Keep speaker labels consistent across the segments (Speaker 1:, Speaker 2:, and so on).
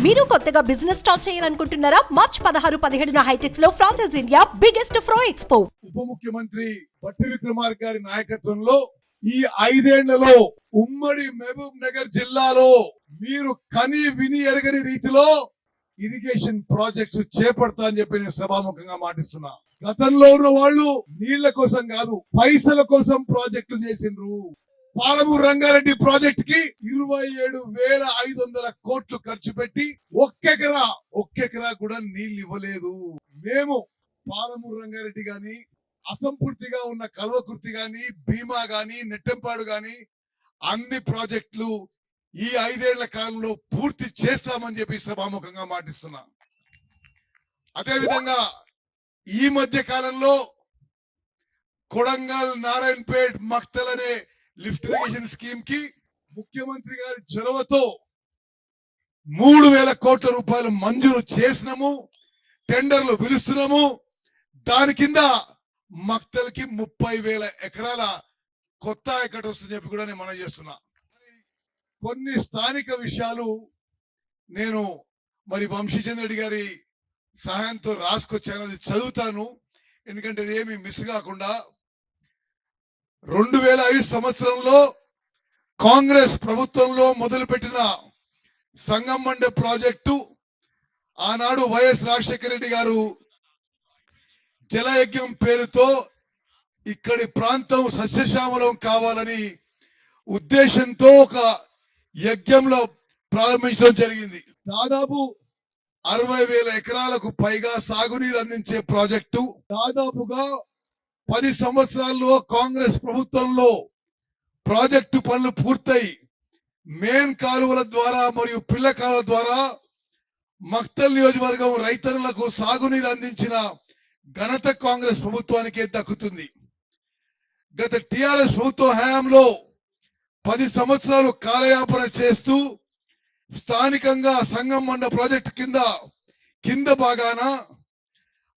Speaker 1: మీరు కొత్తగా business start చేయాలనుకుంటున్నారా? మార్చ్ 16-17 హైటెక్స్ లో ఫ్రాన్సెస్ ఇండియా బిగ్గెస్ట్ ఫ్రో ఎక్స్పో.
Speaker 2: ఉప ముఖ్యమంత్రి బట్టి విక్రమార్క గారి నాయకత్వంలో ఈ 5 ఏళ్లలో ఉమ్మడి మహబూబ్ నగర్ జిల్లాలో మీరు కని విని ఎరగని రీతిలో ఇరిగేషన్ ప్రాజెక్ట్స్ చేపడతా అని చెప్పి నేను సభాముఖంగా మాటిస్తున్నా. గతంలో ఉన్న వాళ్ళు నీళ్ల కోసం కాదు, పైసల కోసం ప్రాజెక్టులు చేసిండ్రు. పాలమూరు రంగారెడ్డి ప్రాజెక్ట్ కి 27,500 కోట్లు ఖర్చు పెట్టి ఒక్కెకరా కూడా నీళ్లు ఇవ్వలేదు. మేము పాలమూరు రంగారెడ్డి గాని, అసంపూర్తిగా ఉన్న కల్వకుర్తి గాని, భీమా గాని, నెట్టెంపాడు గాని అన్ని ప్రాజెక్టులు ఈ 5 ఏళ్ల కాలంలో పూర్తి చేస్తామని చెప్పి సభాముఖంగా మాటిస్తున్నా. అదే విధంగా ఈ మధ్య కాలంలో కొడంగల్, నారాయణపేట్, మక్తల్ అనే లిఫ్ట్ ఇరిగేషన్ స్కీమ్ కి ముఖ్యమంత్రి గారి చొరవతో 3,000 కోట్ల రూపాయలు మంజూరు చేసినాము. టెండర్లు పిలుస్తున్నాము. దాని కింద మక్తల్ కి 30,000 ఎకరాల కొత్త ఆయకట్టు వస్తుందని చెప్పి కూడా నేను మనం చేస్తున్నా. కొన్ని స్థానిక విషయాలు నేను మరి వంశీచంద్ర రెడ్డి గారి సహాయంతో రాసుకొచ్చాను, అది చదువుతాను, ఎందుకంటే అది ఏమి మిస్ కాకుండా. 2005 సంవత్సరంలో కాంగ్రెస్ ప్రభుత్వంలో మొదలుపెట్టిన సంగమండ ప్రాజెక్టు ఆనాడు వైఎస్ రాజశేఖర రెడ్డి గారు జలయజ్ఞం పేరుతో ఇక్కడి ప్రాంతం సస్యశ్యామలం కావాలని ఉద్దేశంతో ఒక యజ్ఞంలో ప్రారంభించడం జరిగింది. దాదాపు 60,000 ఎకరాలకు పైగా సాగునీరు అందించే ప్రాజెక్టు దాదాపుగా 10 సంవత్సరాల్లో కాంగ్రెస్ ప్రభుత్వంలో ప్రాజెక్టు పనులు పూర్తయి మెయిన్ కాలువల ద్వారా మరియు పిల్ల కాలువల ద్వారా మక్తల్ నియోజకవర్గం రైతన్నులకు సాగునీరు అందించిన ఘనత కాంగ్రెస్ ప్రభుత్వానికే దక్కుతుంది. గత టిఆర్ఎస్ ప్రభుత్వ హయాంలో 10 సంవత్సరాలు కాలయాపన చేస్తూ స్థానికంగా సంగమండ ప్రాజెక్టు కింద భాగాన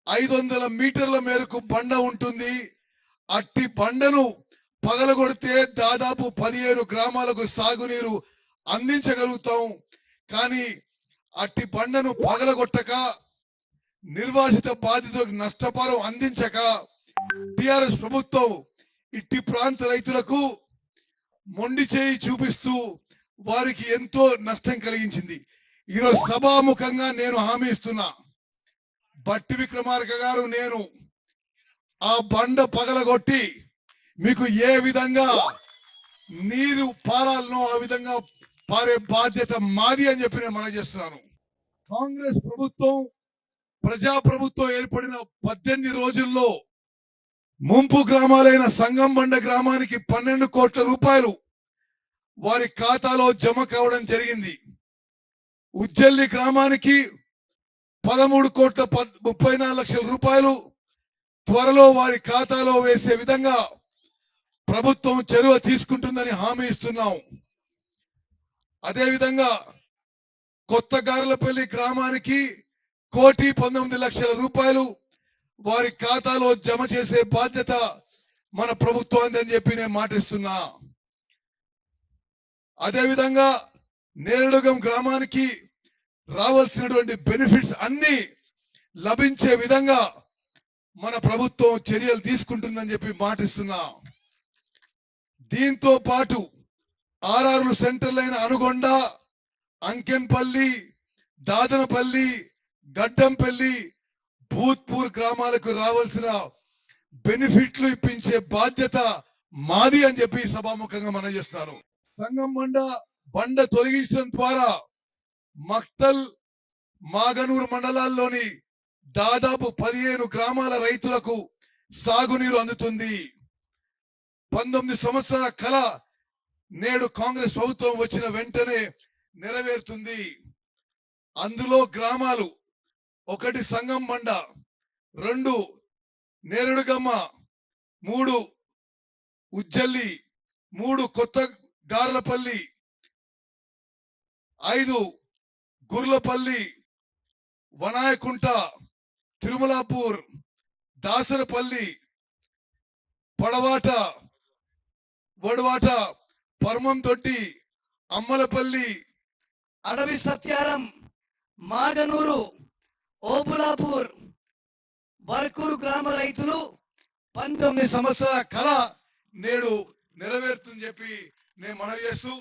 Speaker 2: 500 మీటర్ల మేరకు బండ ఉంటుంది. అట్టి బండను పగలగొడితే దాదాపు 15 గ్రామాలకు సాగునీరు అందించగలుగుతాం. కానీ అట్టి బండను పగలగొట్టక, నిర్వాసిత బాధితులకు నష్టపరం అందించక టిఆర్ఎస్ ప్రభుత్వం ఇట్టి ప్రాంత రైతులకు మొండి చేయి చూపిస్తూ వారికి ఎంతో నష్టం కలిగించింది. ఈరోజు సభాముఖంగా నేను హామీ ఇస్తున్నా, బట్టి విక్రమార్క గారు, నేను ఆ బండ పగలగొట్టి మీకు ఏ విధంగా నీరు పారాలనో ఆ విధంగా పారే బాధ్యత మాది అని చెప్పి నేను మనం చేస్తున్నాను. కాంగ్రెస్ ప్రభుత్వం ప్రజాప్రభుత్వం ఏర్పడిన 18 రోజుల్లో ముంపు గ్రామాలైన సంగంబండ గ్రామానికి 12 కోట్ల రూపాయలు వారి ఖాతాలో జమ కావడం జరిగింది. ఉజ్జల్లి గ్రామానికి 13 కోట్ల 34 లక్షల రూపాయలు త్వరలో వారి ఖాతాలో వేసే విధంగా ప్రభుత్వం చొరవ తీసుకుంటుందని హామీ ఇస్తున్నాం. అదేవిధంగా కొత్త గార్లపల్లి గ్రామానికి 1,19,00,000 రూపాయలు వారి ఖాతాలో జమ చేసే బాధ్యత మన ప్రభుత్వాన్ని అని చెప్పి నేను మాటిస్తున్నా. అదేవిధంగా నేరడుగం గ్రామానికి రావాల్సినటువంటి బెనిఫిట్స్ అన్ని లభించే విధంగా మన ప్రభుత్వం చర్యలు తీసుకుంటుందని చెప్పి మాటిస్తున్నా. దీంతో పాటు 6 సెంటర్లైన అనుగొండ, అంకెన్పల్లి, దాదనపల్లి, గడ్డంపల్లి, భూత్పూర్ గ్రామాలకు రావాల్సిన బెనిఫిట్లు ఇప్పించే బాధ్యత మాది అని చెప్పి సభాముఖంగా మనం చేస్తున్నారు. సంగమండ బండ తొలగించడం ద్వారా మక్తల్, మాగనూరు మండలాల్లోని దాదాపు 15 గ్రామాల రైతులకు సాగునీరు అందుతుంది. 19 సంవత్సరాల కళ నేడు కాంగ్రెస్ ప్రభుత్వం వచ్చిన వెంటనే నెరవేరుతుంది. అందులో గ్రామాలు 1 సంగంబండ, 2 నేరుడుగమ్మ, 3 ఉజ్జల్లి, 3 కొత్త గార్లపల్లి, 5 గుర్లపల్లి, వనాయకుంట, తిరుమలాపూర్, దాసరపల్లి, పడవాట, వడవాట, పరమంతొట్టి, అమ్మలపల్లి,
Speaker 3: అడవి సత్యారం, మాగనూరు, ఓబులాపూర్, వర్కూరు గ్రామ రైతులు
Speaker 2: 19 సంవత్సరాల కళ నేడు నెరవేరుతుందని చెప్పి నేను మనవి చేస్తూ